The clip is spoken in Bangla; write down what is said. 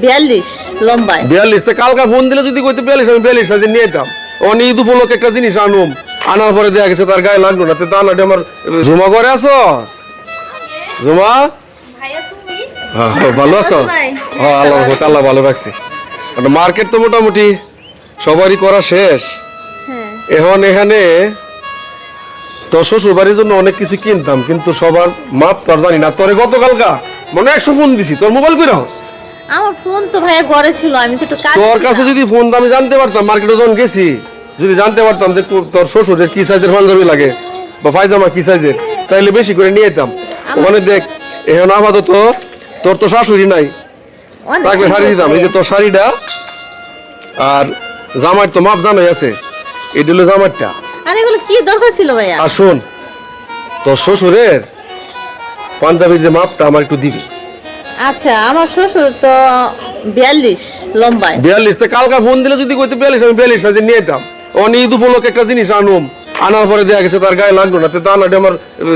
42 লম্বায়। 42 তে কালকা ফোন দিলে যদি কইতে 42 আমি 42 সাইজে নিয়ে যেতাম। অনি ঈদ উপলক্ষে একটা জিনিস আনুম, আনার পরে দেখা গেছে তার গায়ে লাগলো না। তে তা না আমার জমা করে আছস জমা? ভাইয়া তুমি? হ্যাঁ ভালো আছো? হ্যাঁ আল্লাহ ভালো রাখছি। মার্কেট তো মোটামুটি সবারই করা শেষ। হ্যাঁ এখন এখানে তোর শ্বশুর বাড়ির জন্য অনেক কিছু কিনতাম, কিন্তু সবার মাপ তো আর জানি না। তোরে গতকালকা মনে 100 ফোন দিছি, তোর মোবাইল কই রাখছ? আমার ফোন তো ভাইয়া ঘরে ছিল, আমি তো একটু কাজ তোর কাছে যদি ফোন আমি জানতে পারতাম, মার্কেটে যখন গেছি যদি জানতে পারতাম যে তোর শ্বশুরের কি সাইজের পাঞ্জাবি লাগে বা পায়জামা কি সাইজের, তাইলে বেশি করে নিয়ে যেতাম। ওখানে দেখ এখন আপাতত তোর তো শাশুড়ি নাই, তাকে শাড়ি দিতাম। এই যে তোর শাড়িটা আর জামাইয়ের তো মাপ জানাই আছে, এটা হলো জামাইরটা। আরে এগুলো কি দরকার ছিল ভাইয়া? আর শোন, তোর শ্বশুরের পাঞ্জাবির যে মাপটা আমার একটু দিবি। আচ্ছা আমার শ্বশুর তো 42 লম্বায়। 42 তে কালকা ফোন দিলে যদি কইতে 42 আমি 42 সাইজে নিয়ে যেতাম। অনি ঈদ উপলক্ষে একটা জিনিস আনুম, আনার পরে দেখা গেছে তার গায়ে লাগলো না। তে তা না আমার